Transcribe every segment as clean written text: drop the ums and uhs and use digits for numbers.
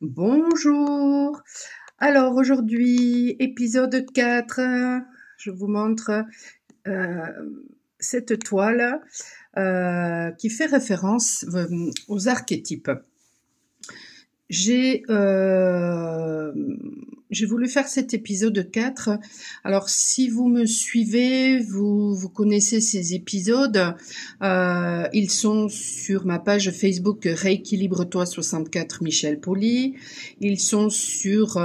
Bonjour. Alors aujourd'hui, épisode 4, je vous montre euh, cette toile qui fait référence aux archétypes. J'ai voulu faire cet épisode 4. Alors si vous me suivez, vous connaissez ces épisodes. Ils sont sur ma page Facebook Rééquilibre-toi 64 Michel Poli. Ils sont sur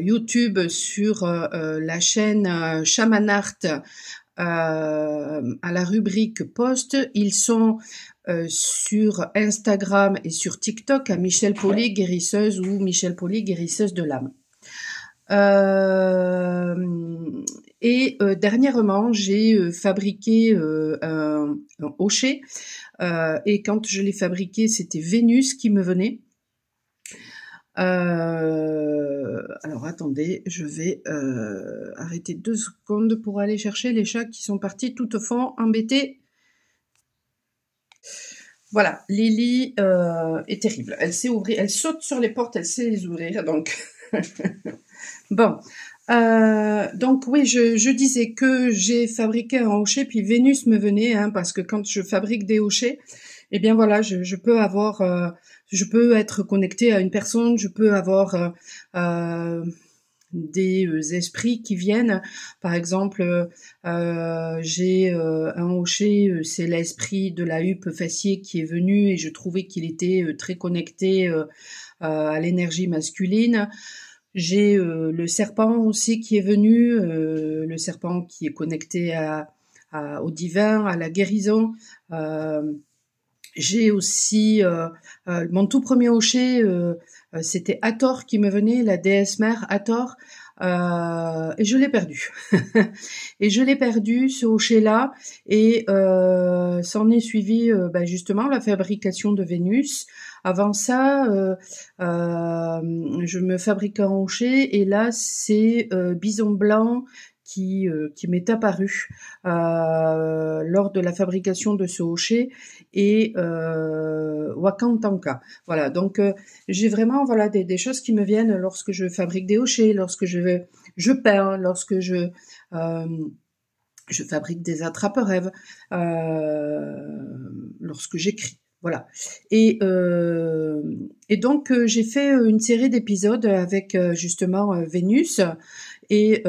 YouTube sur la chaîne Shaman Art à la rubrique post. Ils sont sur Instagram et sur TikTok à Michel Poli guérisseuse ou Michel Poli guérisseuse de l'âme. Dernièrement, j'ai fabriqué un hochet et quand je l'ai fabriqué, c'était Vénus qui me venait. Alors attendez, je vais arrêter 2 secondes pour aller chercher les chats qui sont partis tout au fond, embêtés. Voilà, Lily est terrible. Elle sait ouvrir, elle saute sur les portes, elle sait les ouvrir. Donc bon, donc oui, je disais que j'ai fabriqué un hochet, puis Vénus me venait, parce que quand je fabrique des hochets, eh bien voilà, je peux avoir, je peux être connectée à une personne, je peux avoir des esprits qui viennent. Par exemple, j'ai un hochet, c'est l'esprit de la huppe fessier qui est venu et je trouvais qu'il était très connecté à l'énergie masculine. J'ai le serpent aussi qui est venu, le serpent qui est connecté au divin, à la guérison. J'ai aussi mon tout premier hochet, c'était Hathor qui me venait, la déesse mère Hathor, et je l'ai perdu. Et je l'ai perdu ce hochet-là, et s'en est suivi justement la fabrication de Vénus. Avant ça, je me fabrique un hochet, et là c'est Bison Blanc qui m'est apparu lors de la fabrication de ce hochet, et Wakantanka. Voilà, donc j'ai vraiment des choses qui me viennent lorsque je fabrique des hochets, lorsque je peins, lorsque je fabrique des attrape-rêves, lorsque j'écris. Voilà. Et donc j'ai fait une série d'épisodes avec justement Vénus. Et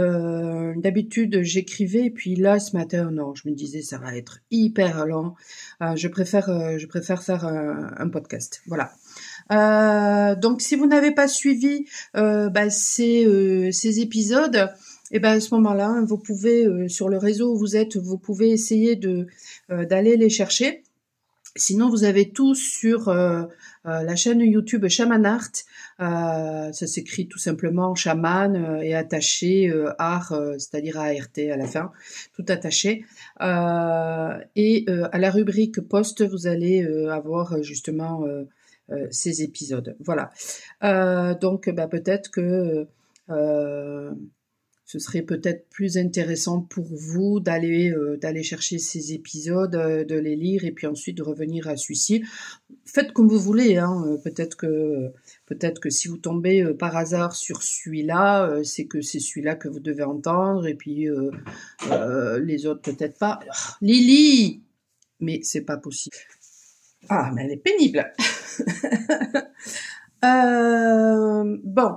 d'habitude j'écrivais, et puis là ce matin non, je me disais ça va être hyper long. Je préfère faire un podcast. Voilà. Donc si vous n'avez pas suivi ces épisodes, et à ce moment-là, vous pouvez sur le réseau où vous êtes, vous pouvez essayer d'aller les chercher. Sinon, vous avez tout sur la chaîne YouTube Shaman Art. Ça s'écrit tout simplement Shaman et attaché art, c'est-à-dire ART à la fin, tout attaché. Et à la rubrique post, vous allez avoir justement ces épisodes. Voilà. Donc, peut-être que ce serait peut-être plus intéressant pour vous d'aller chercher ces épisodes, de les lire et puis ensuite de revenir à celui-ci. Faites comme vous voulez, peut-être que si vous tombez par hasard sur celui-là, c'est que c'est celui-là que vous devez entendre, et puis les autres peut-être pas. Lily, mais c'est pas possible. Ah, mais elle est pénible. Bon.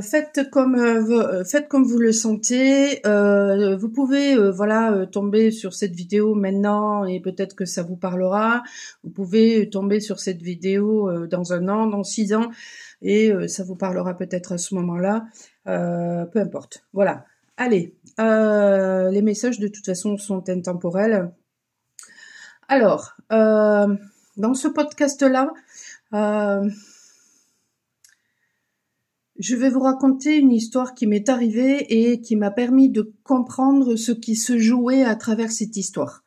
Faites comme vous le sentez. Vous pouvez tomber sur cette vidéo maintenant et peut-être que ça vous parlera. Vous pouvez tomber sur cette vidéo dans 1 an, dans 6 ans, et ça vous parlera peut-être à ce moment-là. Peu importe. Voilà. Allez, les messages de toute façon sont intemporels. Alors, dans ce podcast-là, je vais vous raconter une histoire qui m'est arrivée et qui m'a permis de comprendre ce qui se jouait à travers cette histoire.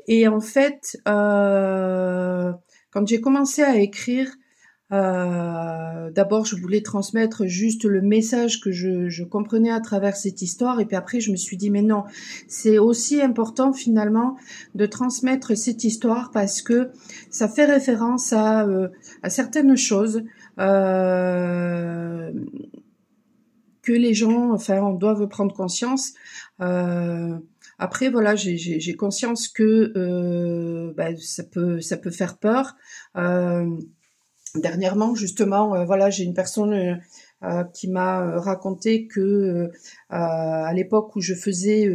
Et en fait, quand j'ai commencé à écrire, D'abord, je voulais transmettre juste le message que je comprenais à travers cette histoire, et puis après, je me suis dit, mais non, c'est aussi important finalement de transmettre cette histoire parce que ça fait référence à certaines choses euh, que les gens, enfin, doivent prendre conscience. Après, voilà, j'ai conscience que ça peut faire peur. Euh, Dernièrement, justement, voilà, j'ai une personne qui m'a raconté que à l'époque où je faisais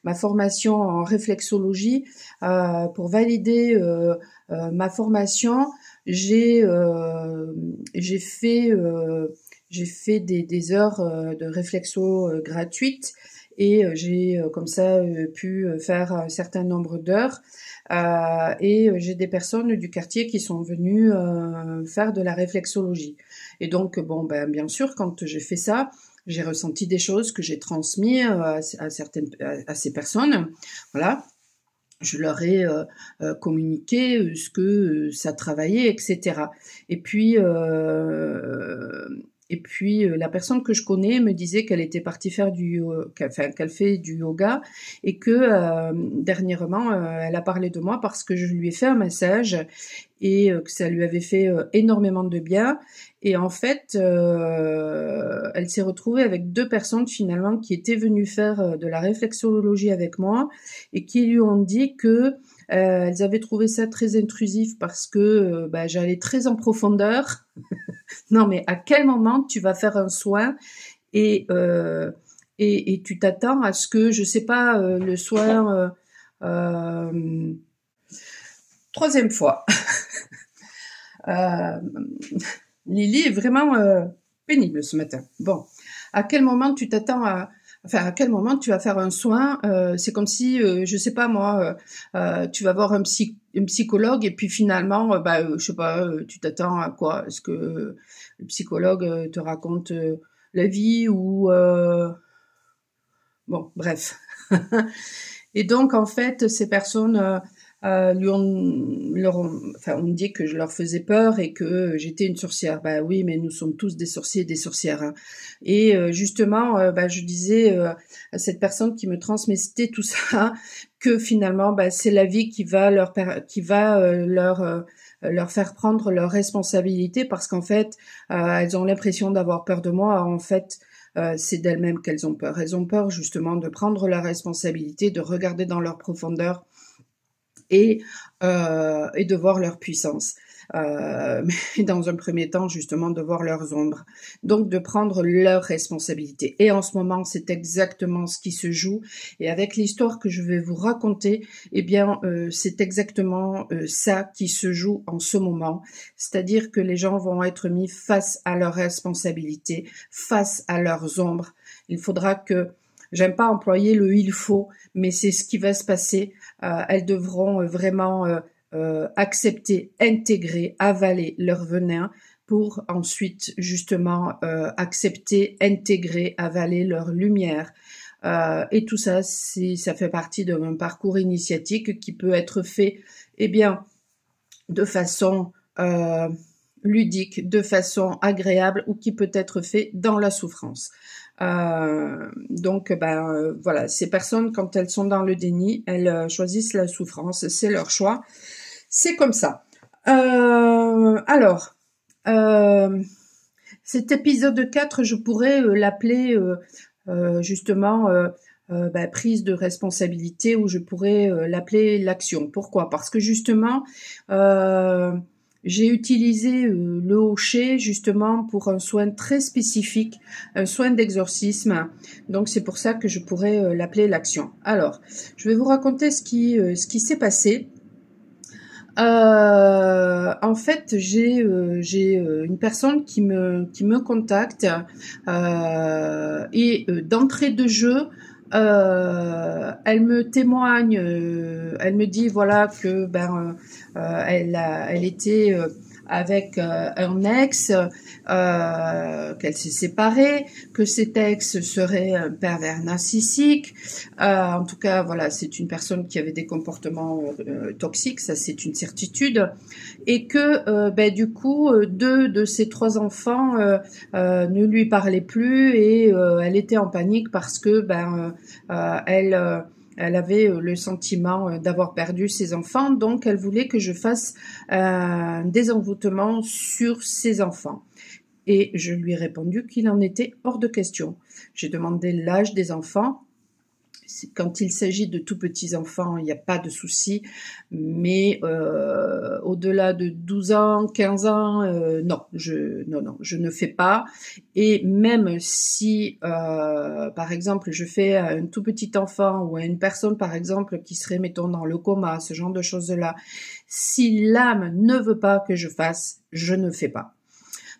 ma formation en réflexologie, pour valider ma formation, j'ai j'ai fait j'ai fait des heures de réflexo gratuites et j'ai comme ça pu faire un certain nombre d'heures. Et j'ai des personnes du quartier qui sont venues faire de la réflexologie. Et donc, bon, ben, bien sûr, quand j'ai fait ça, j'ai ressenti des choses que j'ai transmises à ces personnes. Voilà. Je leur ai communiqué ce que ça travaillait, etc. Et puis, la personne que je connais me disait qu'elle était partie faire qu'elle fait du yoga et que dernièrement, elle a parlé de moi parce que je lui ai fait un massage et que ça lui avait fait énormément de bien. Et en fait, elle s'est retrouvée avec 2 personnes finalement qui étaient venues faire de la réflexologie avec moi et qui lui ont dit que elles avaient trouvé ça très intrusif parce que j'allais très en profondeur. Non, mais à quel moment tu vas faire un soin et et tu t'attends à ce que, je sais pas, le soin troisième fois. Euh, Lily est vraiment pénible ce matin. Bon, à quel moment tu t'attends à quel moment tu vas faire un soin c'est comme si, je sais pas moi, tu vas voir un psychologue et puis finalement, je sais pas, tu t'attends à quoi? Est-ce que le psychologue te raconte la vie ou bon, bref. Et donc en fait, ces personnes on me dit que je leur faisais peur et que j'étais une sorcière. Bah oui, mais nous sommes tous des sorciers et des sorcières. Hein. Et justement, je disais à cette personne qui me transmettait tout ça que finalement, c'est la vie qui va leur faire prendre leurs responsabilités parce qu'en fait, elles ont l'impression d'avoir peur de moi. En fait, c'est d'elles-mêmes qu'elles ont peur. Elles ont peur justement de prendre leurs responsabilités, de regarder dans leur profondeur et de voir leur puissance. Mais dans un premier temps, justement, de voir leurs ombres. Donc, de prendre leurs responsabilités. Et en ce moment, c'est exactement ce qui se joue. Et avec l'histoire que je vais vous raconter, eh bien, c'est exactement ça qui se joue en ce moment. C'est-à-dire que les gens vont être mis face à leurs responsabilités, face à leurs ombres. Il faudra que, j'aime pas employer le il faut, mais c'est ce qui va se passer. Elles devront vraiment accepter, intégrer, avaler leur venin pour ensuite justement accepter, intégrer, avaler leur lumière. Et tout ça, ça fait partie d'un parcours initiatique qui peut être fait, eh bien, de façon ludique, de façon agréable ou qui peut être fait dans la souffrance. Donc, voilà, ces personnes, quand elles sont dans le déni, elles choisissent la souffrance, c'est leur choix. C'est comme ça. Alors, cet épisode 4, je pourrais l'appeler justement prise de responsabilité ou je pourrais l'appeler l'action. Pourquoi? Parce que justement, j'ai utilisé le hochet justement pour un soin très spécifique, un soin d'exorcisme. Donc c'est pour ça que je pourrais l'appeler l'action. Alors, je vais vous raconter ce qui s'est passé. En fait, j'ai une personne qui me contacte et d'entrée de jeu, elle me témoigne, elle me dit voilà que elle était avec un ex, qu'elle s'est séparée, que cet ex serait un pervers narcissique. En tout cas, voilà, c'est une personne qui avait des comportements toxiques, ça c'est une certitude, et que du coup, deux de ses trois enfants ne lui parlaient plus et elle était en panique parce que elle avait le sentiment d'avoir perdu ses enfants, donc elle voulait que je fasse un désenvoûtement sur ses enfants. Et je lui ai répondu qu'il en était hors de question. J'ai demandé l'âge des enfants. Quand il s'agit de tout petits enfants, il n'y a pas de souci, mais au-delà de 12 ans, 15 ans, non, je ne fais pas. Et même si, par exemple, je fais à un tout petit enfant ou à une personne, par exemple, qui serait, mettons, dans le coma, ce genre de choses-là, si l'âme ne veut pas que je fasse, je ne fais pas.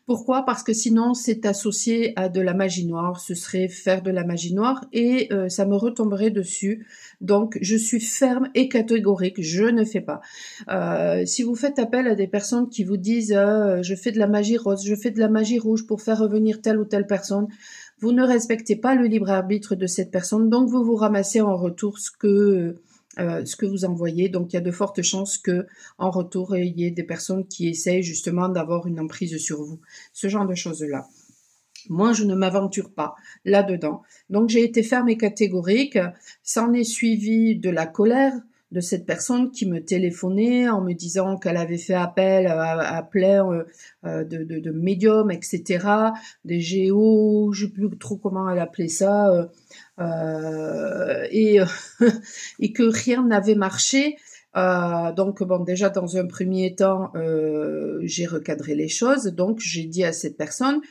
Pourquoi? Parce que sinon c'est associé à de la magie noire, ce serait faire de la magie noire et ça me retomberait dessus. Donc je suis ferme et catégorique, je ne fais pas. Si vous faites appel à des personnes qui vous disent je fais de la magie rose, je fais de la magie rouge pour faire revenir telle ou telle personne, vous ne respectez pas le libre arbitre de cette personne, donc vous vous ramassez en retour ce que vous envoyez. Donc il y a de fortes chances que en retour il y ait des personnes qui essayent justement d'avoir une emprise sur vous, ce genre de choses-là. Moi, je ne m'aventure pas là-dedans. Donc j'ai été ferme et catégorique. S'en est suivi de la colère de cette personne qui me téléphonait en me disant qu'elle avait fait appel à plein de médiums, etc., des géos, je ne sais plus trop comment elle appelait ça, et et que rien n'avait marché. Donc bon, déjà dans un premier temps, j'ai recadré les choses. Donc j'ai dit à cette personne,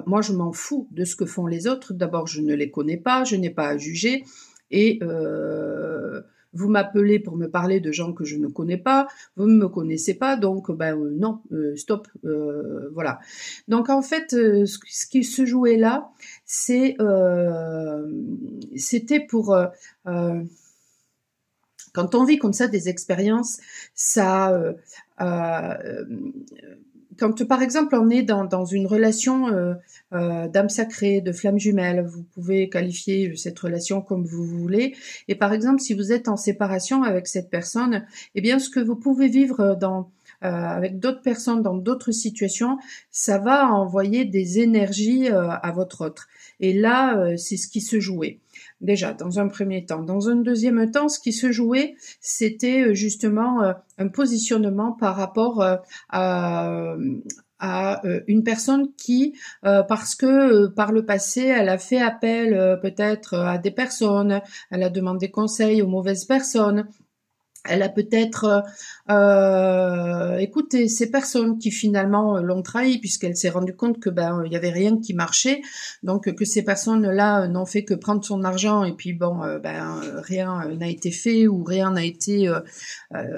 moi je m'en fous de ce que font les autres. D'abord, je ne les connais pas, je n'ai pas à juger. Et vous m'appelez pour me parler de gens que je ne connais pas, vous ne me connaissez pas, donc non, stop, voilà. Donc en fait, ce qui se jouait là, c'était pour quand on vit comme ça des expériences, ça, quand par exemple on est dans une relation d'âme sacrée, de flamme jumelle, vous pouvez qualifier cette relation comme vous voulez. Et par exemple, si vous êtes en séparation avec cette personne, eh bien ce que vous pouvez vivre avec d'autres personnes dans d'autres situations, ça va envoyer des énergies à votre autre. Et là, c'est ce qui se jouait. Déjà, dans un premier temps. Dans un deuxième temps, ce qui se jouait, c'était justement un positionnement par rapport à une personne qui, parce que par le passé, elle a fait appel peut-être à des personnes, elle a demandé conseil aux mauvaises personnes. Elle a peut-être écouté ces personnes qui finalement l'ont trahi puisqu'elle s'est rendue compte que il y avait rien qui marchait, donc que ces personnes-là n'ont fait que prendre son argent et puis rien n'a été fait ou rien n'a été,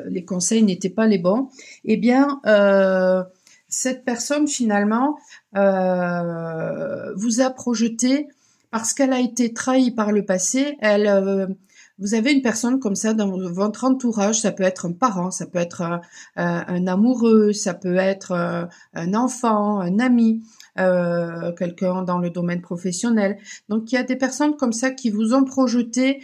les conseils n'étaient pas les bons. Eh bien, cette personne finalement vous a projeté parce qu'elle a été trahie par le passé. Vous avez une personne comme ça dans votre entourage, ça peut être un parent, ça peut être un amoureux, ça peut être un enfant, un ami, quelqu'un dans le domaine professionnel. Donc il y a des personnes comme ça qui vous ont projeté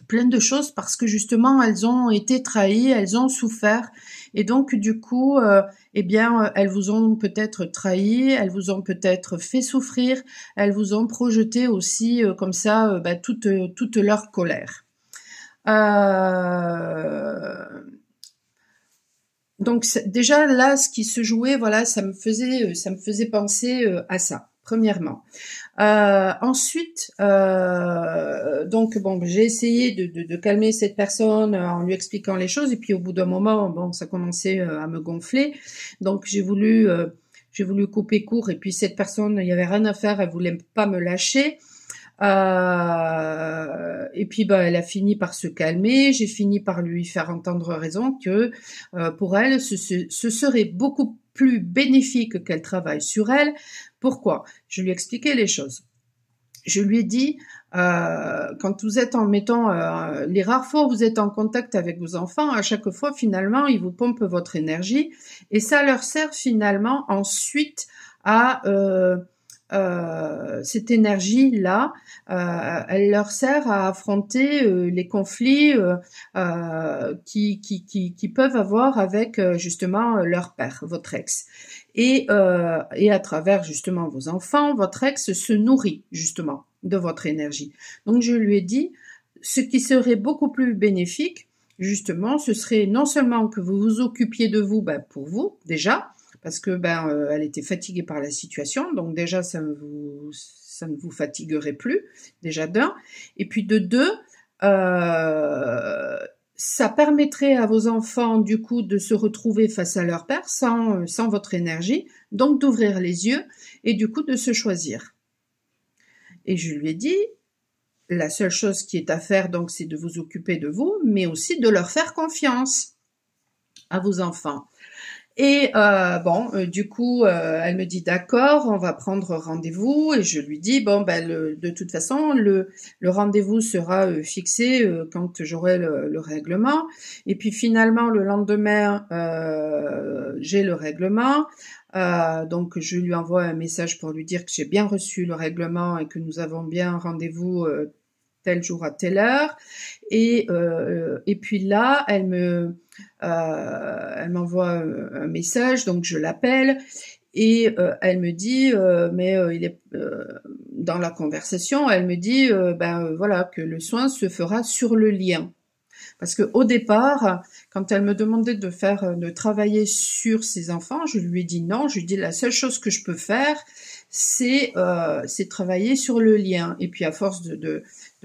plein de choses parce que justement elles ont été trahies, elles ont souffert et donc du coup elles vous ont peut-être trahi, elles vous ont peut-être fait souffrir, elles vous ont projeté aussi comme ça toute leur colère. Donc déjà là ce qui se jouait, voilà, ça me faisait penser à ça. Premièrement. Ensuite, j'ai essayé de calmer cette personne en lui expliquant les choses et puis au bout d'un moment, ça commençait à me gonfler. Donc j'ai voulu couper court et puis cette personne, il y avait rien à faire, elle voulait pas me lâcher. Et puis elle a fini par se calmer. J'ai fini par lui faire entendre raison que pour elle, ce serait beaucoup plus bénéfique qu'elle travaille sur elle. Pourquoi? Je lui expliquais les choses. je lui ai dit, quand vous êtes les rares fois où vous êtes en contact avec vos enfants, à chaque fois, finalement, ils vous pompent votre énergie et ça leur sert finalement ensuite à cette énergie-là, elle leur sert à affronter les conflits qui peuvent avoir avec justement leur père, votre ex. Et à travers justement vos enfants, votre ex se nourrit justement de votre énergie. Donc je lui ai dit, ce qui serait beaucoup plus bénéfique, justement, ce serait non seulement que vous vous occupiez de vous, pour vous déjà, parce que elle était fatiguée par la situation, donc déjà ça ne vous fatiguerait plus, déjà d'un, et puis de deux, ça permettrait à vos enfants du coup de se retrouver face à leur père sans votre énergie, donc d'ouvrir les yeux et du coup de se choisir. Et je lui ai dit, la seule chose qui est à faire donc c'est de vous occuper de vous, mais aussi de leur faire confiance à vos enfants. Et du coup, elle me dit d'accord, on va prendre rendez-vous. Et je lui dis de toute façon, le rendez-vous sera fixé quand j'aurai le règlement. Et puis finalement, le lendemain, j'ai le règlement. Donc je lui envoie un message pour lui dire que j'ai bien reçu le règlement et que nous avons bien rendez-vous tel jour à telle heure. Et puis là, elle m'envoie un message, donc je l'appelle et elle me dit, il est dans la conversation, elle me dit, voilà, que le soin se fera sur le lien. Parce que au départ, quand elle me demandait de travailler sur ses enfants, je lui ai dit non. Je lui ai dit la seule chose que je peux faire, c'est travailler sur le lien. Et puis à force de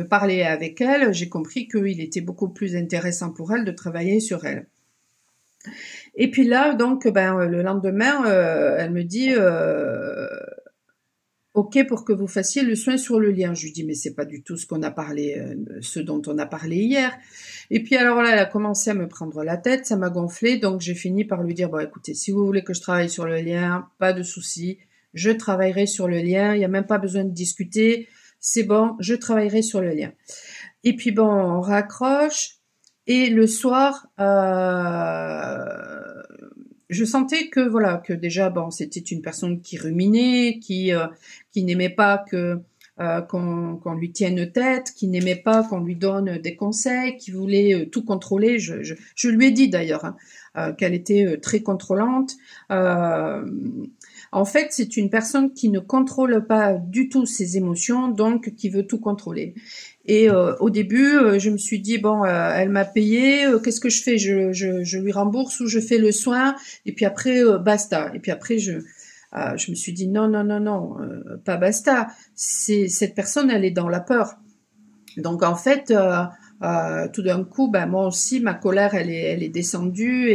parler avec elle, j'ai compris qu'il était beaucoup plus intéressant pour elle de travailler sur elle. Et puis là, donc, le lendemain, elle me dit OK pour que vous fassiez le soin sur le lien. Je lui dis mais c'est pas du tout ce dont on a parlé hier. Et puis alors là, elle a commencé à me prendre la tête, ça m'a gonflé, donc j'ai fini par lui dire bon écoutez, si vous voulez que je travaille sur le lien, pas de souci, je travaillerai sur le lien, il y a même pas besoin de discuter, c'est bon, je travaillerai sur le lien. Et puis on raccroche et le soir je sentais que déjà c'était une personne qui ruminait, qui n'aimait pas qu'on lui tienne tête, qui n'aimait pas qu'on lui donne des conseils, qui voulait tout contrôler. Je lui ai dit d'ailleurs qu'elle était très contrôlante. En fait, c'est une personne qui ne contrôle pas du tout ses émotions, donc qui veut tout contrôler. Et au début, je me suis dit elle m'a payé, qu'est-ce que je fais? Je lui rembourse ou je fais le soin? Et puis après, basta. Et puis après, je me suis dit non, pas basta. Cette personne, elle est dans la peur. Donc en fait, tout d'un coup, moi aussi, ma colère, elle est descendue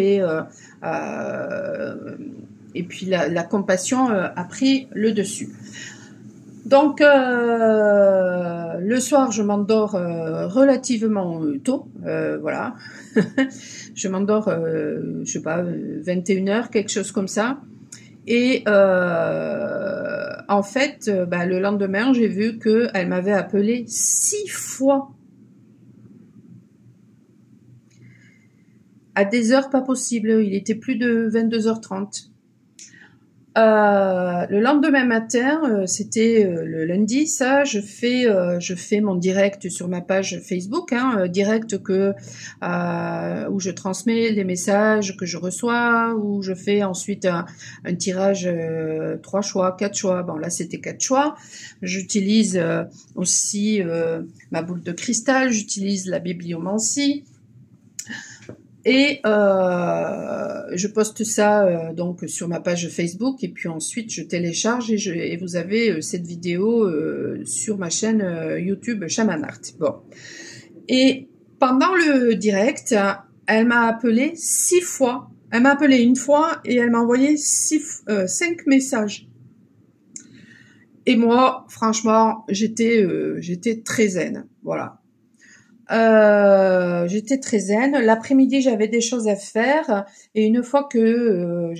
et puis la compassion a pris le dessus. Donc le soir, je m'endors relativement tôt, voilà. Je m'endors, je sais pas, 21h, quelque chose comme ça. Et en fait, le lendemain, j'ai vu qu'elle m'avait appelé 6 fois. À des heures pas possibles, il était plus de 22h30. Le lendemain matin, c'était le lundi, ça, je fais mon direct sur ma page Facebook, direct où je transmets les messages que je reçois, où je fais ensuite un tirage 3 choix, 4 choix. Bon là c'était 4 choix. J'utilise aussi ma boule de cristal, j'utilise la bibliomancie. Et je poste ça donc sur ma page Facebook et puis ensuite je télécharge et vous avez cette vidéo sur ma chaîne YouTube Shaman Art. Bon. Et pendant le direct, elle m'a appelé 6 fois. Elle m'a appelé une fois et elle m'a envoyé 5 messages. Et moi, franchement, j'étais très zen. Voilà. J'étais très zen. L'après-midi, j'avais des choses à faire. Et une fois que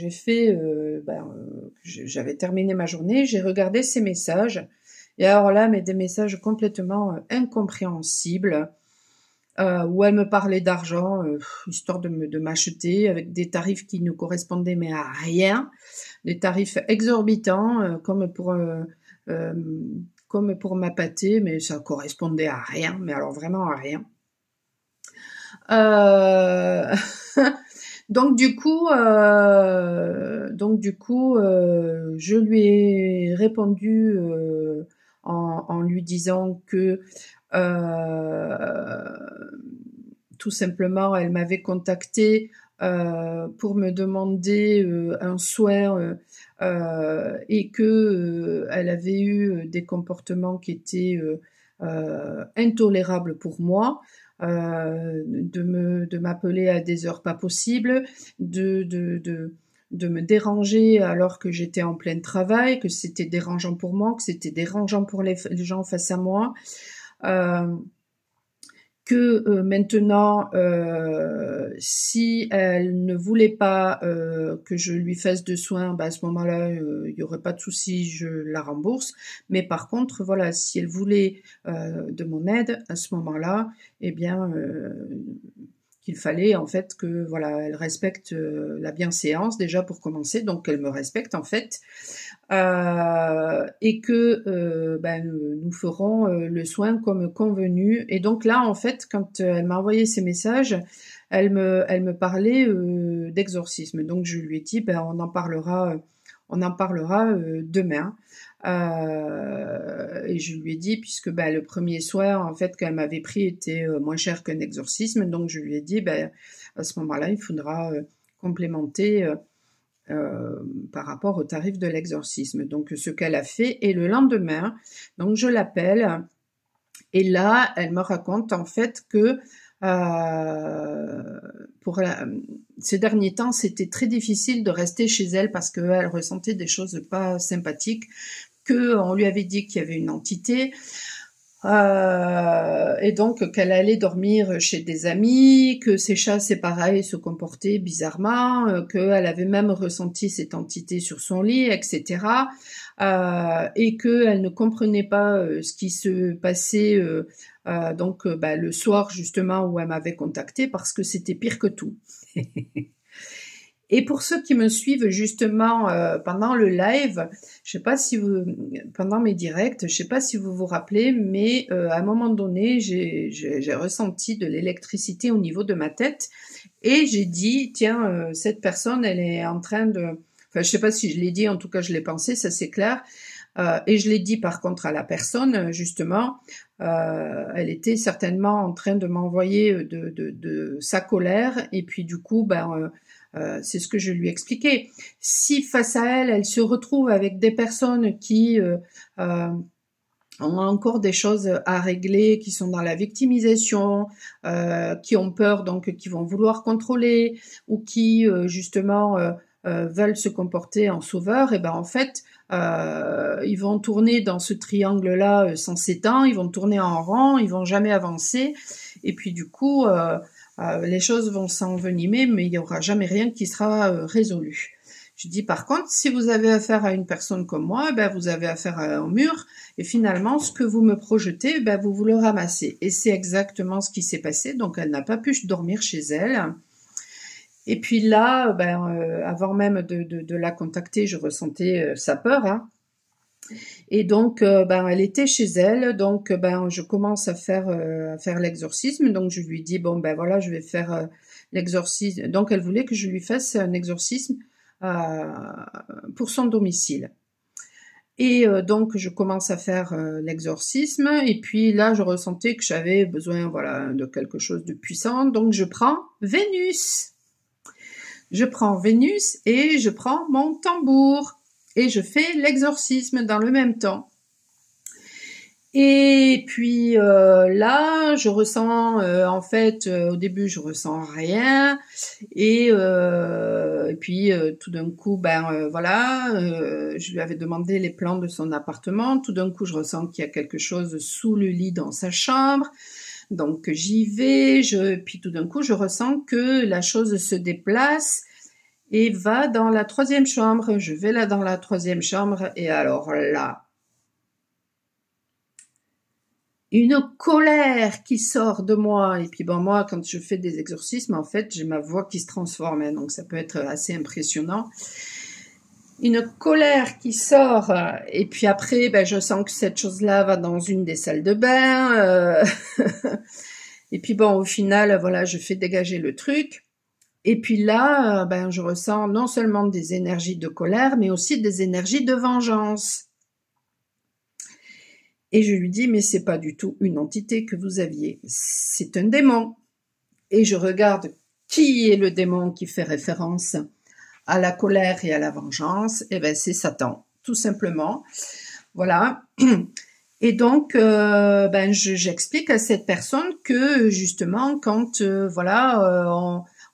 j'avais terminé ma journée, j'ai regardé ces messages. Et alors là, mais des messages complètement incompréhensibles, où elle me parlait d'argent, histoire de m'acheter avec des tarifs qui ne correspondaient mais à rien, des tarifs exorbitants, euh, comme pour m'appâter, mais ça correspondait à rien, mais alors vraiment à rien. Euh, donc du coup, je lui ai répondu en lui disant que euh, tout simplement, elle m'avait contacté pour me demander un soin et que elle avait eu des comportements qui étaient intolérables pour moi. De m'appeler à des heures pas possibles, de me déranger alors que j'étais en plein travail, que c'était dérangeant pour moi, que c'était dérangeant pour les gens face à moi, euh, que maintenant, si elle ne voulait pas que je lui fasse de soins, bah, à ce moment-là, il y aurait pas de souci, je la rembourse. Mais par contre, voilà, si elle voulait de mon aide, à ce moment-là, eh bien, qu'il fallait en fait que voilà, elle respecte la bienséance déjà pour commencer, donc qu'elle me respecte en fait, et que nous ferons le soin comme convenu. Et donc là, en fait, quand elle m'a envoyé ces messages, elle me parlait d'exorcisme. Donc je lui ai dit, ben on en parlera demain. Et je lui ai dit, puisque ben, le premier soir en fait qu'elle m'avait pris était moins cher qu'un exorcisme, donc je lui ai dit, ben à ce moment-là, il faudra complémenter par rapport au tarif de l'exorcisme. Donc ce qu'elle a fait, et le lendemain, donc je l'appelle, et là, elle me raconte en fait que ces derniers temps, c'était très difficile de rester chez elle parce qu'elle ressentait des choses pas sympathiques, qu'on lui avait dit qu'il y avait une entité, et donc qu'elle allait dormir chez des amis, que ses chats, c'est pareil, se comportaient bizarrement, qu'elle avait même ressenti cette entité sur son lit, etc. Et qu'elle ne comprenait pas ce qui se passait le soir justement où elle m'avait contacté, parce que c'était pire que tout. Et pour ceux qui me suivent justement pendant le live, je sais pas si vous, pendant mes directs, je sais pas si vous vous rappelez, mais à un moment donné, j'ai ressenti de l'électricité au niveau de ma tête, et j'ai dit, tiens, cette personne, elle est en train de, enfin, je sais pas si je l'ai dit, en tout cas, je l'ai pensé, ça c'est clair. Et je l'ai dit par contre à la personne, justement, elle était certainement en train de m'envoyer de sa colère, et puis du coup, c'est ce que je lui expliquais. Si face à elle, elle se retrouve avec des personnes qui ont encore des choses à régler, qui sont dans la victimisation, qui ont peur, donc qui vont vouloir contrôler, ou qui justement veulent se comporter en sauveur, et ben en fait, ils vont tourner dans ce triangle-là sans s'étendre, ils vont tourner en rond, ils vont jamais avancer, et puis du coup, les choses vont s'envenimer, mais il n'y aura jamais rien qui sera résolu. Je dis par contre, si vous avez affaire à une personne comme moi, ben vous avez affaire à un mur, et finalement, ce que vous me projetez, ben vous le ramassez. Et c'est exactement ce qui s'est passé. Donc, elle n'a pas pu dormir chez elle. Et puis là, avant même de la contacter, je ressentais sa peur, hein. Et donc, elle était chez elle. Donc, je commence à faire l'exorcisme. Donc, je lui dis, bon, ben voilà, je vais faire l'exorcisme. Donc, elle voulait que je lui fasse un exorcisme pour son domicile. Et donc je commence à faire l'exorcisme, et puis là je ressentais que j'avais besoin, voilà, de quelque chose de puissant. Donc je prends Vénus. Je prends Vénus et je prends mon tambour et je fais l'exorcisme dans le même temps. Et puis là, je ressens en fait au début je ressens rien, et puis tout d'un coup je lui avais demandé les plans de son appartement. Tout d'un coup je ressens qu'il y a quelque chose sous le lit dans sa chambre, donc j'y vais. Puis tout d'un coup je ressens que la chose se déplace et va dans la 3e chambre. Je vais là dans la 3e chambre, et alors là, une colère qui sort de moi. Et puis bon, moi, quand je fais des exorcismes, en fait, j'ai ma voix qui se transforme, hein, donc ça peut être assez impressionnant. Une colère qui sort, et puis après, ben, je sens que cette chose-là va dans une des salles de bain. Et puis bon, au final, voilà, je fais dégager le truc. Et puis là, ben, je ressens non seulement des énergies de colère, mais aussi des énergies de vengeance. Et je lui dis, mais c'est pas du tout une entité que vous aviez, c'est un démon. Et je regarde qui est le démon qui fait référence à la colère et à la vengeance. Et ben, c'est Satan, tout simplement. Voilà. Et donc, ben, j'explique à cette personne que justement, quand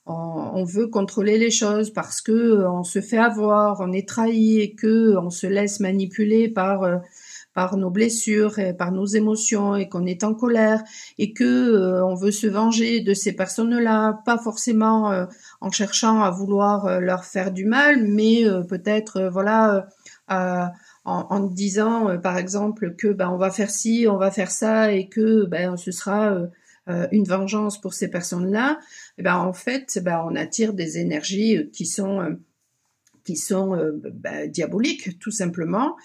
on veut contrôler les choses parce que on se fait avoir, on est trahi et que on se laisse manipuler par nos blessures et par nos émotions et qu'on est en colère et que on veut se venger de ces personnes-là, pas forcément en cherchant à vouloir leur faire du mal, mais peut-être en disant par exemple que ben on va faire ci, on va faire ça et que ben ce sera une vengeance pour ces personnes-là, et ben en fait ben on attire des énergies qui sont diaboliques tout simplement.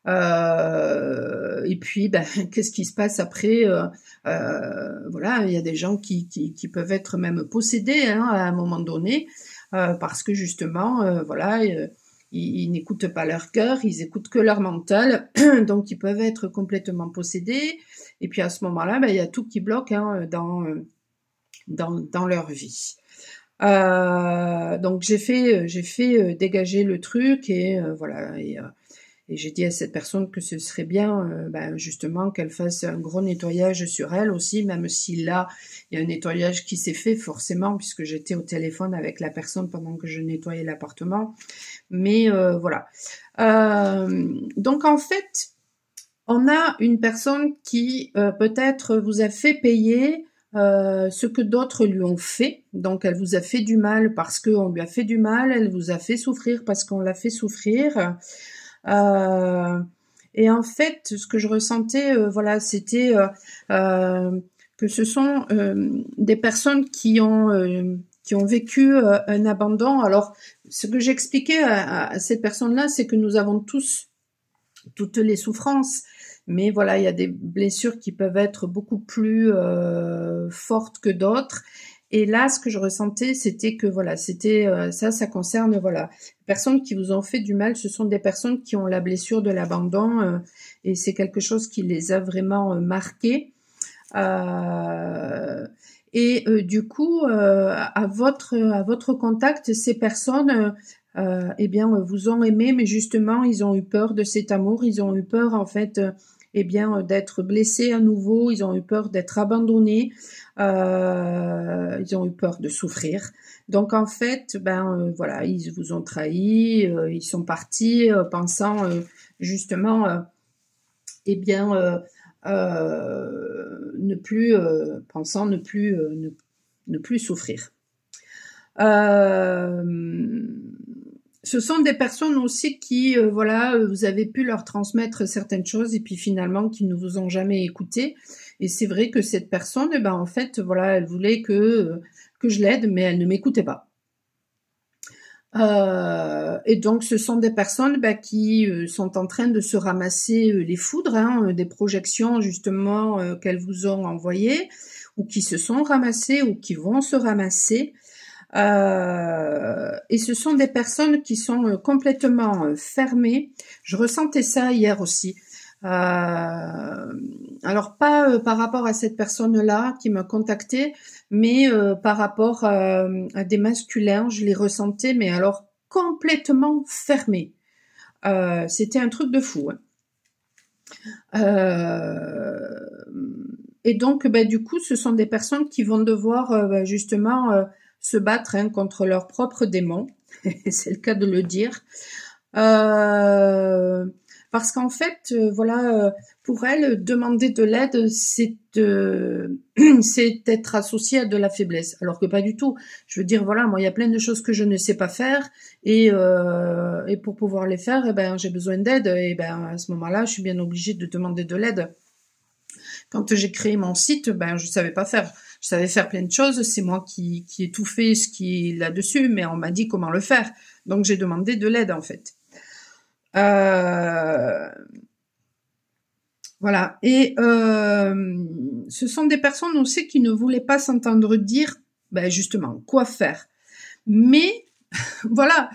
Et puis, ben, qu'est-ce qui se passe après voilà, il y a des gens qui peuvent être même possédés hein, à un moment donné, parce que justement, voilà, ils n'écoutent pas leur cœur, ils écoutent que leur mental, donc ils peuvent être complètement possédés. Et puis à ce moment-là, ben, il y a tout qui bloque hein, dans leur vie. Donc j'ai fait dégager le truc et voilà. Et j'ai dit à cette personne que ce serait bien, ben justement, qu'elle fasse un gros nettoyage sur elle aussi, même si là, il y a un nettoyage qui s'est fait forcément, puisque j'étais au téléphone avec la personne pendant que je nettoyais l'appartement. Mais voilà. Donc en fait, on a une personne qui peut-être vous a fait payer ce que d'autres lui ont fait. Donc elle vous a fait du mal parce qu'on lui a fait du mal, elle vous a fait souffrir parce qu'on l'a fait souffrir. Et en fait, ce que je ressentais, voilà, c'était que ce sont des personnes qui ont vécu un abandon. Alors, ce que j'expliquais à cette personne-là, c'est que nous avons tous toutes les souffrances, mais voilà, il y a des blessures qui peuvent être beaucoup plus fortes que d'autres. Et là, ce que je ressentais, c'était que voilà, c'était ça concerne voilà, les personnes qui vous ont fait du mal, ce sont des personnes qui ont la blessure de l'abandon et c'est quelque chose qui les a vraiment marquées. Du coup, à votre contact, ces personnes, eh bien, vous ont aimé, mais justement, ils ont eu peur de cet amour, ils ont eu peur en fait. Eh bien, d'être blessés à nouveau, ils ont eu peur d'être abandonnés, ils ont eu peur de souffrir. Donc en fait, voilà, ils vous ont trahi, ils sont partis pensant justement, eh bien, ne plus pensant ne plus souffrir. Ce sont des personnes aussi qui, voilà, vous avez pu leur transmettre certaines choses et puis finalement qui ne vous ont jamais écouté. Et c'est vrai que cette personne, eh ben en fait, voilà, elle voulait que je l'aide, mais elle ne m'écoutait pas. Et donc, ce sont des personnes qui sont en train de se ramasser les foudres, hein, des projections justement qu'elles vous ont envoyées, ou qui se sont ramassées, ou qui vont se ramasser. Et ce sont des personnes qui sont complètement fermées. Je ressentais ça hier aussi. Alors pas par rapport à cette personne-là qui m'a contactée, mais par rapport à des masculins, je les ressentais, mais alors complètement fermés. C'était un truc de fou. Et donc, du coup, ce sont des personnes qui vont devoir justement se battre contre leurs propres démons. C'est le cas de le dire. Parce qu'en fait, voilà, pour elles, demander de l'aide, c'est être associé à de la faiblesse, alors que pas du tout. Je veux dire, voilà, moi, il y a plein de choses que je ne sais pas faire, et pour pouvoir les faire, j'ai besoin d'aide, et à ce moment-là, je suis bien obligée de demander de l'aide. Quand j'ai créé mon site, ben je savais pas faire. Je savais faire plein de choses. C'est moi qui ai tout fait ce qui est là-dessus, mais on m'a dit comment le faire. Donc j'ai demandé de l'aide en fait. Voilà. Et ce sont des personnes aussi qui ne voulaient pas s'entendre dire, ben justement, quoi faire. Mais voilà,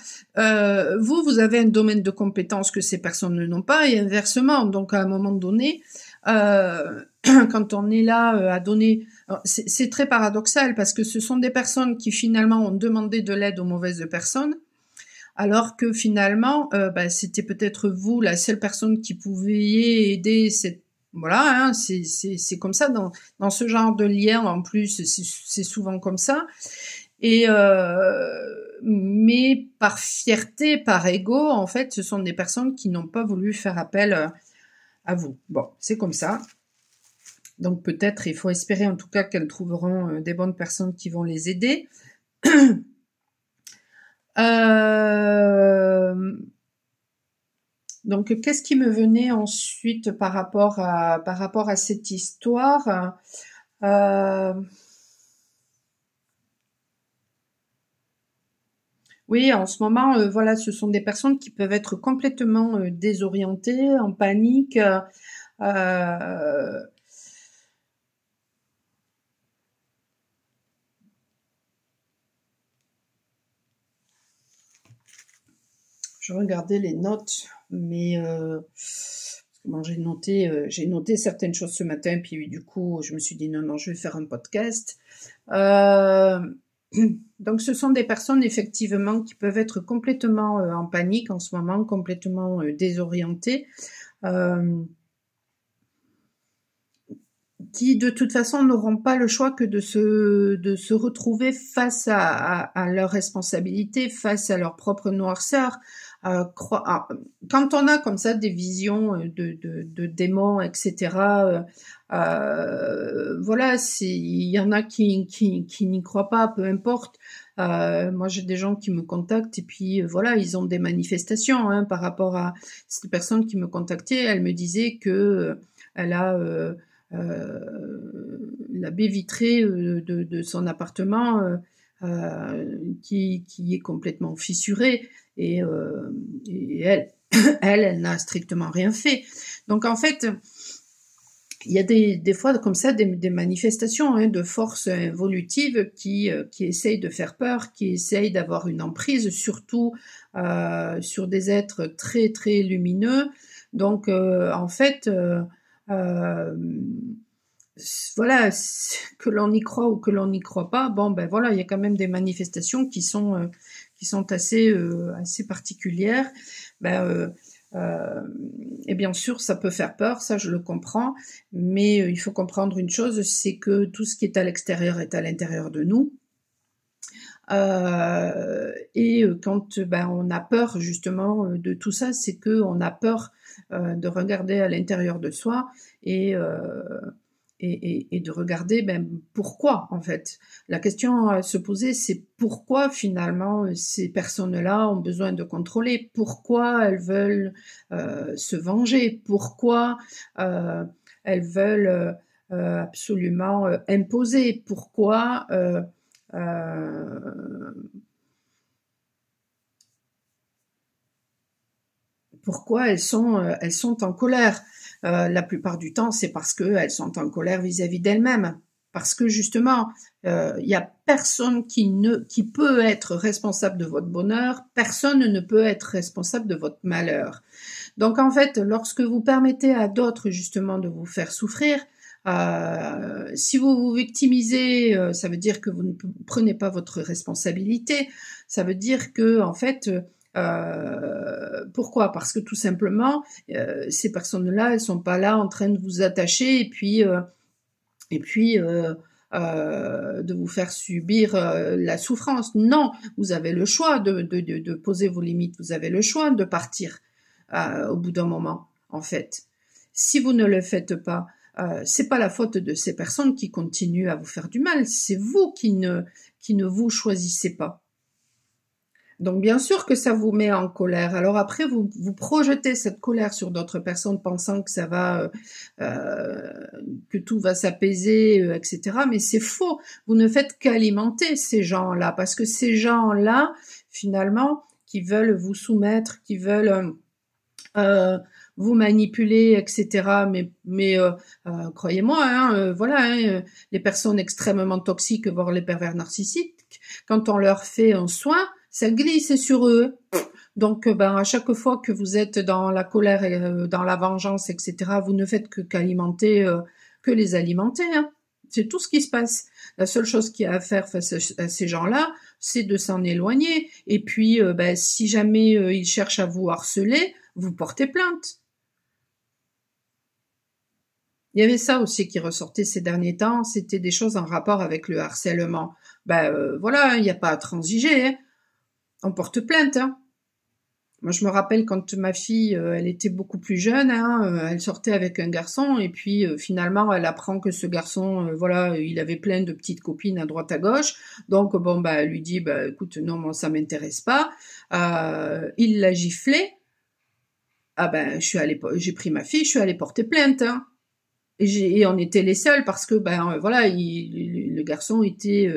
vous avez un domaine de compétences que ces personnes n'ont pas et inversement. Donc à un moment donné, quand on est là à donner, c'est très paradoxal parce que ce sont des personnes qui finalement ont demandé de l'aide aux mauvaises personnes, alors que finalement, c'était peut-être vous la seule personne qui pouvait aider cette voilà, hein, c'est comme ça dans ce genre de lien en plus, c'est souvent comme ça. Et mais par fierté, par ego, en fait, ce sont des personnes qui n'ont pas voulu faire appel à vous. Bon, c'est comme ça. Donc peut-être, il faut espérer en tout cas qu'elles trouveront des bonnes personnes qui vont les aider. Donc qu'est-ce qui me venait ensuite par rapport à cette histoire Oui, en ce moment, voilà, ce sont des personnes qui peuvent être complètement désorientées, en panique. Je regardais les notes, mais bon, j'ai noté certaines choses ce matin, puis du coup, je me suis dit non, je vais faire un podcast. Donc, ce sont des personnes effectivement qui peuvent être complètement en panique en ce moment, complètement désorientées, qui de toute façon n'auront pas le choix que de se retrouver face à leurs responsabilités, face à leur propre noirceur. Quand on a comme ça des visions de démons, etc. Voilà, il y en a qui n'y croient pas, peu importe. Moi, j'ai des gens qui me contactent et puis voilà, ils ont des manifestations hein, par rapport à cette personne qui me contactait. Elle me disait que elle a la baie vitrée de son appartement qui est complètement fissurée et elle elle n'a strictement rien fait. Donc en fait, il y a des fois comme ça des manifestations hein, de forces involutives qui essayent de faire peur, qui essayent d'avoir une emprise, surtout sur des êtres très très lumineux. Donc en fait, voilà, que l'on y croit ou que l'on n'y croit pas, bon ben voilà, il y a quand même des manifestations qui sont assez particulières. Et bien sûr, ça peut faire peur, ça je le comprends, mais il faut comprendre une chose, c'est que tout ce qui est à l'extérieur est à l'intérieur de nous. Et quand on a peur justement de tout ça, c'est que on a peur de regarder à l'intérieur de soi et de regarder pourquoi en fait. La question à se poser, c'est pourquoi finalement ces personnes-là ont besoin de contrôler, pourquoi elles veulent se venger, pourquoi elles veulent absolument imposer, pourquoi elles sont en colère. La plupart du temps, c'est parce qu'elles sont en colère vis-à-vis d'elles-mêmes. Parce que justement, il y a personne qui peut être responsable de votre bonheur, personne ne peut être responsable de votre malheur. Donc en fait, lorsque vous permettez à d'autres justement de vous faire souffrir, si vous vous victimisez, ça veut dire que vous ne prenez pas votre responsabilité. Ça veut dire que en fait, pourquoi? Parce que tout simplement, ces personnes-là, elles sont pas là en train de vous attacher et puis de vous faire subir la souffrance. Non, vous avez le choix de poser vos limites. Vous avez le choix de partir au bout d'un moment, en fait. Si vous ne le faites pas, c'est pas la faute de ces personnes qui continuent à vous faire du mal. C'est vous qui ne vous choisissez pas. Donc bien sûr que ça vous met en colère. Alors après, vous projetez cette colère sur d'autres personnes pensant que ça va, que tout va s'apaiser, etc. Mais c'est faux. Vous ne faites qu'alimenter ces gens-là, parce que ces gens-là, finalement, qui veulent vous soumettre, qui veulent vous manipuler, etc. Mais croyez-moi, hein, voilà, hein, les personnes extrêmement toxiques, voire les pervers narcissiques, quand on leur fait un soin, ça glisse sur eux. Donc, ben, à chaque fois que vous êtes dans la colère et dans la vengeance, etc., vous ne faites qu'alimenter, que les alimenter. Hein. C'est tout ce qui se passe. La seule chose qu'il y a à faire face à ces gens-là, c'est de s'en éloigner. Et puis, ben, si jamais ils cherchent à vous harceler, vous portez plainte. Il y avait ça aussi qui ressortait ces derniers temps, c'était des choses en rapport avec le harcèlement. Ben voilà, il n'y a pas à transiger, hein. On porte plainte. Hein. Moi, je me rappelle quand ma fille, elle était beaucoup plus jeune, hein, elle sortait avec un garçon et puis finalement, elle apprend que ce garçon, voilà, il avait plein de petites copines à droite à gauche. Donc bon, bah, elle lui dit, bah, écoute, non, moi, ça m'intéresse pas. Il l'a giflé. Ah ben, j'ai pris ma fille, je suis allée porter plainte. Hein. Et on était les seuls parce que ben voilà, le garçon était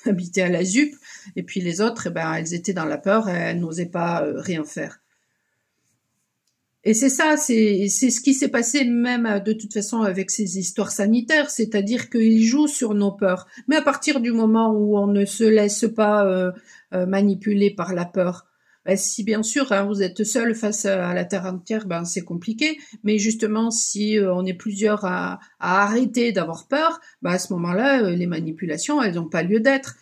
habité à la ZUP et puis les autres, ben elles étaient dans la peur, elles n'osaient pas rien faire. Et c'est ça, c'est ce qui s'est passé même de toute façon avec ces histoires sanitaires, c'est-à-dire qu'ils jouent sur nos peurs. Mais à partir du moment où on ne se laisse pas manipuler par la peur, ben, si bien sûr hein, vous êtes seul face à la terre entière, ben c'est compliqué. Mais justement, si on est plusieurs à arrêter d'avoir peur, ben à ce moment-là, les manipulations, elles n'ont pas lieu d'être.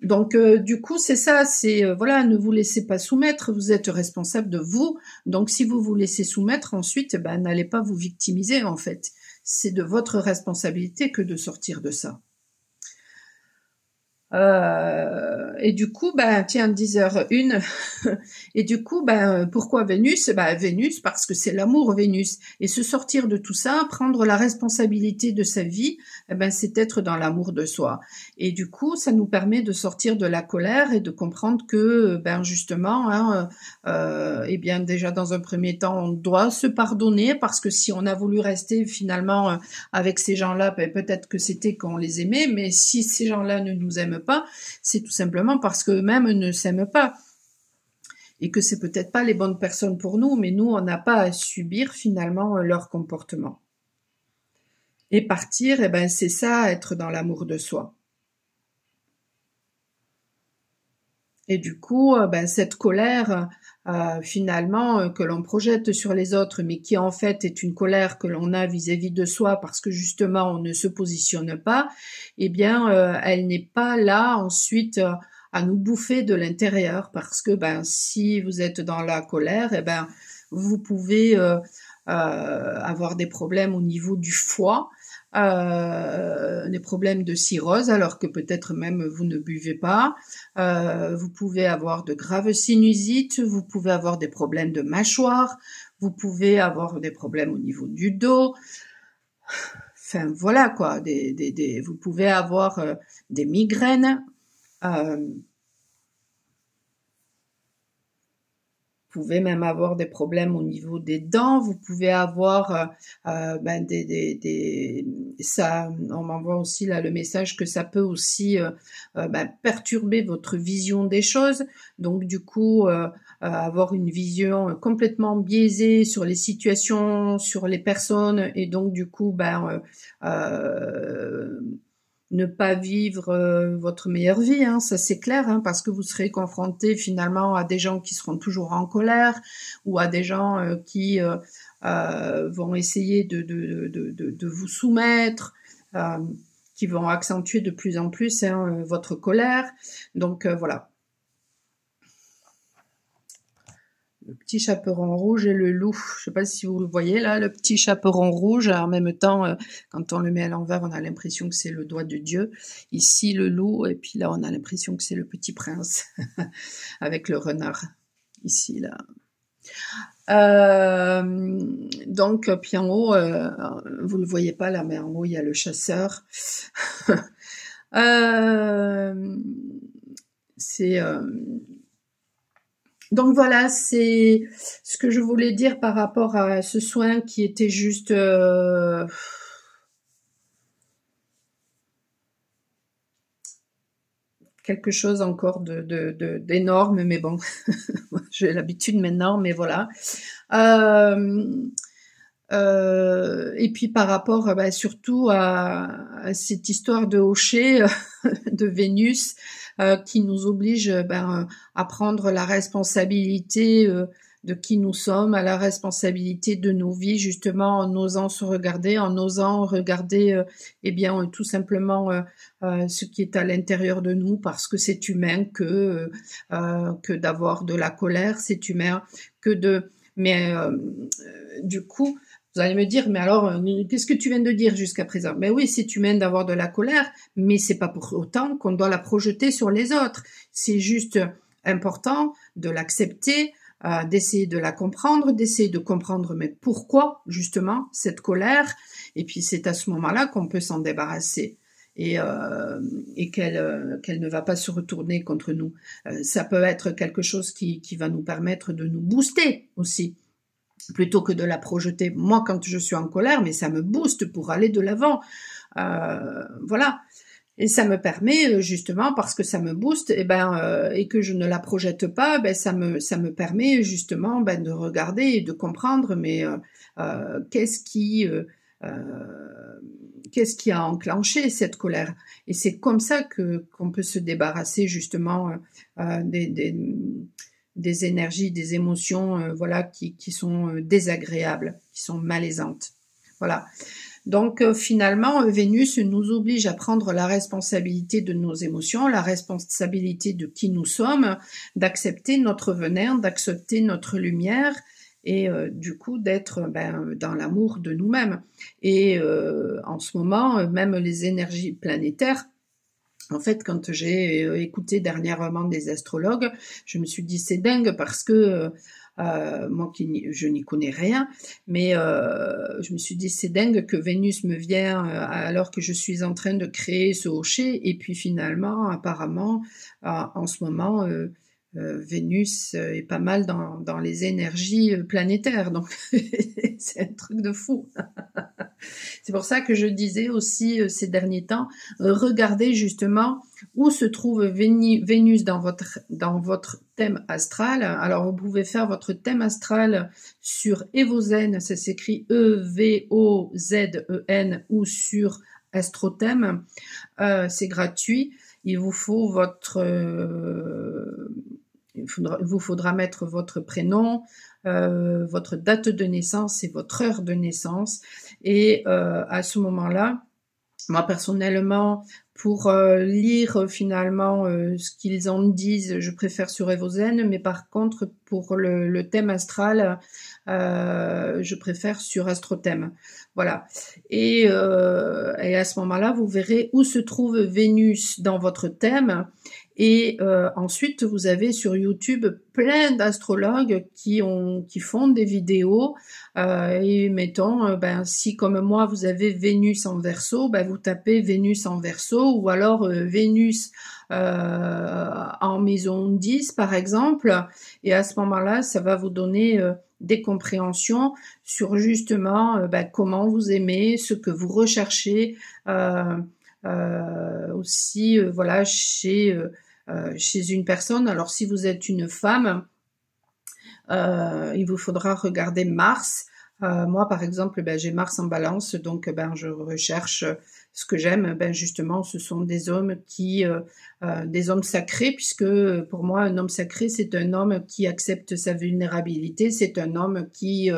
Donc du coup c'est ça, c'est voilà, ne vous laissez pas soumettre, vous êtes responsable de vous. Donc si vous vous laissez soumettre ensuite, ben n'allez pas vous victimiser en fait. C'est de votre responsabilité que de sortir de ça. Et du coup, ben tiens, 10h01. Et du coup, ben pourquoi Vénus? Ben Vénus parce que c'est l'amour Vénus. Et se sortir de tout ça, prendre la responsabilité de sa vie, eh ben c'est être dans l'amour de soi. Et du coup, ça nous permet de sortir de la colère et de comprendre que ben justement, hein, eh bien déjà dans un premier temps, on doit se pardonner parce que si on a voulu rester finalement avec ces gens-là, ben, peut-être que c'était qu'on les aimait, mais si ces gens-là ne nous aiment pas, c'est tout simplement parce qu'eux-mêmes ne s'aiment pas et que c'est peut-être pas les bonnes personnes pour nous, mais nous on n'a pas à subir finalement leur comportement. Et partir, eh ben c'est ça, être dans l'amour de soi. Et du coup, ben cette colère, finalement, que l'on projette sur les autres, mais qui en fait est une colère que l'on a vis-à-vis de soi parce que justement on ne se positionne pas, eh bien, elle n'est pas là ensuite à nous bouffer de l'intérieur parce que ben si vous êtes dans la colère, eh ben vous pouvez avoir des problèmes au niveau du foie. Des problèmes de cirrhose alors que peut-être même vous ne buvez pas, vous pouvez avoir de graves sinusites, vous pouvez avoir des problèmes de mâchoire, vous pouvez avoir des problèmes au niveau du dos, enfin voilà quoi, vous pouvez avoir des migraines, vous pouvez même avoir des problèmes au niveau des dents, vous pouvez avoir ben ça, on m'envoie aussi là le message que ça peut aussi ben, perturber votre vision des choses, donc du coup avoir une vision complètement biaisée sur les situations, sur les personnes, et donc du coup ben ne pas vivre votre meilleure vie, hein, ça c'est clair, hein, parce que vous serez confronté finalement à des gens qui seront toujours en colère ou à des gens qui vont essayer de vous soumettre, qui vont accentuer de plus en plus hein, votre colère. Donc voilà. Le petit chaperon rouge et le loup. Je sais pas si vous le voyez là, le petit chaperon rouge. En même temps, quand on le met à l'envers, on a l'impression que c'est le doigt de Dieu. Ici, le loup, et puis là, on a l'impression que c'est le petit prince avec le renard. Ici, là. Donc, puis en haut, vous le voyez pas là, mais en haut, il y a le chasseur. c'est donc voilà, c'est ce que je voulais dire par rapport à ce soin qui était juste quelque chose encore d'énorme, mais bon, j'ai l'habitude maintenant, mais voilà. Et puis par rapport surtout à cette histoire de hocher de Vénus qui nous oblige à prendre la responsabilité de qui nous sommes, à la responsabilité de nos vies, justement en osant se regarder, en osant regarder tout simplement ce qui est à l'intérieur de nous, parce que c'est humain que d'avoir de la colère, c'est humain que de... Mais du coup, vous allez me dire, mais alors, qu'est-ce que tu viens de dire jusqu'à présent? Ben oui, c'est humain d'avoir de la colère, mais c'est pas pour autant qu'on doit la projeter sur les autres. C'est juste important de l'accepter, d'essayer de la comprendre, d'essayer de comprendre mais pourquoi justement cette colère. Et puis c'est à ce moment-là qu'on peut s'en débarrasser et qu'elle ne va pas se retourner contre nous. Ça peut être quelque chose qui va nous permettre de nous booster aussi, plutôt que de la projeter. Moi, quand je suis en colère, mais ça me booste pour aller de l'avant. Voilà. Et ça me permet justement, parce que ça me booste, et que je ne la projette pas, ça me permet justement de regarder et de comprendre, mais qu'est-ce qui a enclenché cette colère. Et c'est comme ça qu'on peut se débarrasser justement des énergies, des émotions, voilà, qui sont désagréables, qui sont malaisantes. Voilà. Donc finalement, Vénus nous oblige à prendre la responsabilité de nos émotions, la responsabilité de qui nous sommes, d'accepter notre venin, d'accepter notre lumière et du coup d'être dans l'amour de nous-mêmes. Et en ce moment, même les énergies planétaires, en fait, quand j'ai écouté dernièrement des astrologues, je me suis dit c'est dingue parce que moi je n'y connais rien, mais je me suis dit c'est dingue que Vénus me vient alors que je suis en train de créer ce hocher, et puis finalement apparemment en ce moment Vénus est pas mal dans les énergies planétaires, donc c'est un truc de fou. C'est pour ça que je disais aussi ces derniers temps, regardez justement où se trouve Vénus dans votre thème astral. Alors vous pouvez faire votre thème astral sur Evozen, ça s'écrit E-V-O-Z-E-N, ou sur Astrothème. C'est gratuit. Il vous faut vous faudra mettre votre prénom, votre date de naissance et votre heure de naissance. Et à ce moment-là, moi personnellement, pour lire finalement ce qu'ils en disent, je préfère sur Evozen, mais par contre pour le thème astral, je préfère sur Astrothème. Voilà. Et à ce moment-là, vous verrez où se trouve Vénus dans votre thème. Et ensuite, vous avez sur YouTube plein d'astrologues qui font des vidéos. Et mettons, si comme moi vous avez Vénus en Verseau, vous tapez Vénus en Verseau, ou alors Vénus en maison 10 par exemple. Et à ce moment-là, ça va vous donner des compréhensions sur justement comment vous aimez, ce que vous recherchez, aussi voilà chez une personne. Alors si vous êtes une femme, il vous faudra regarder Mars. Moi par exemple, j'ai Mars en Balance, donc je recherche ce que j'aime. Justement, ce sont des hommes des hommes sacrés, puisque pour moi un homme sacré c'est un homme qui accepte sa vulnérabilité, c'est un homme qui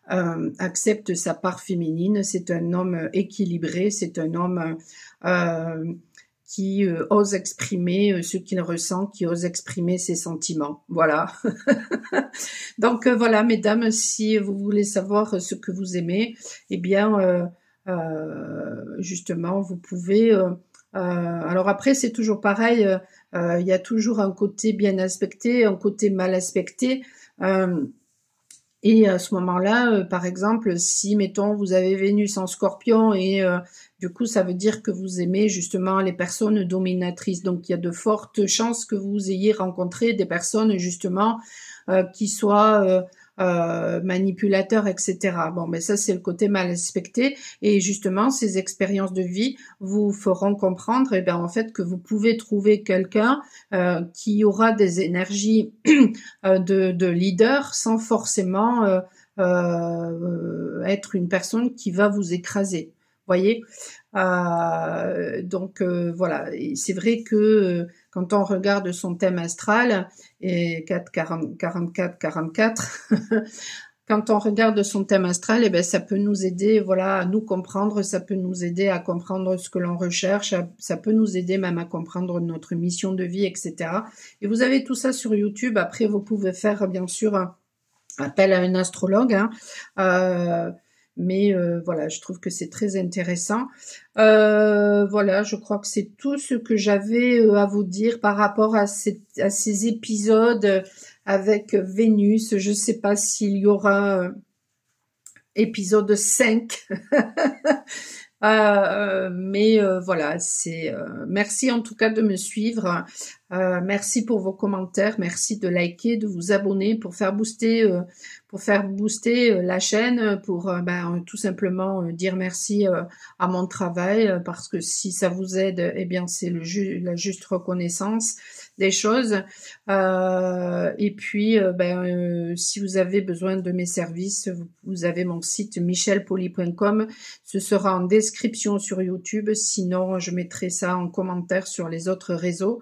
accepte sa part féminine, c'est un homme équilibré, c'est un homme qui ose exprimer ce qu'il ressent, qui ose exprimer ses sentiments. Voilà. Donc voilà, mesdames, si vous voulez savoir ce que vous aimez, justement, vous pouvez... alors après, c'est toujours pareil, il y a toujours un côté bien aspecté, un côté mal aspecté. Et à ce moment-là, par exemple, si, mettons, vous avez Vénus en Scorpion et du coup, ça veut dire que vous aimez justement les personnes dominatrices. Donc, il y a de fortes chances que vous ayez rencontré des personnes justement qui soient manipulateurs, etc. Bon, mais ça, c'est le côté mal aspecté. Et justement, ces expériences de vie vous feront comprendre, eh bien, en fait, que vous pouvez trouver quelqu'un qui aura des énergies de leader sans forcément être une personne qui va vous écraser. Voyez, donc voilà. Et c'est vrai que quand on regarde son thème astral et 4, 40, 44, 44, quand on regarde son thème astral, eh ben ça peut nous aider, voilà, à nous comprendre, ça peut nous aider à comprendre ce que l'on recherche, ça peut nous aider même à comprendre notre mission de vie, etc. Et vous avez tout ça sur YouTube. Après, vous pouvez faire bien sûr appel à un astrologue, hein. Mais voilà, je trouve que c'est très intéressant. Voilà, je crois que c'est tout ce que j'avais à vous dire par rapport à ces épisodes avec Vénus. Je ne sais pas s'il y aura épisode 5. Mais voilà, c'est merci en tout cas de me suivre. Merci pour vos commentaires, merci de liker, de vous abonner pour faire booster la chaîne, pour tout simplement dire merci à mon travail, parce que si ça vous aide, eh bien c'est la juste reconnaissance des choses. Et puis si vous avez besoin de mes services, vous avez mon site michelpoli.com. Ce sera en description sur YouTube, sinon je mettrai ça en commentaire sur les autres réseaux.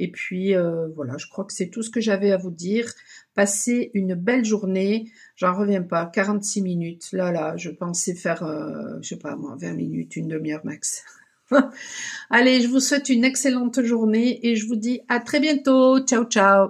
Et puis voilà, je crois que c'est tout ce que j'avais à vous dire. Passez une belle journée. J'en reviens pas, 46 minutes. Là, je pensais faire, je sais pas moi, 20 minutes, une demi-heure max. Allez, je vous souhaite une excellente journée et je vous dis à très bientôt. Ciao, ciao.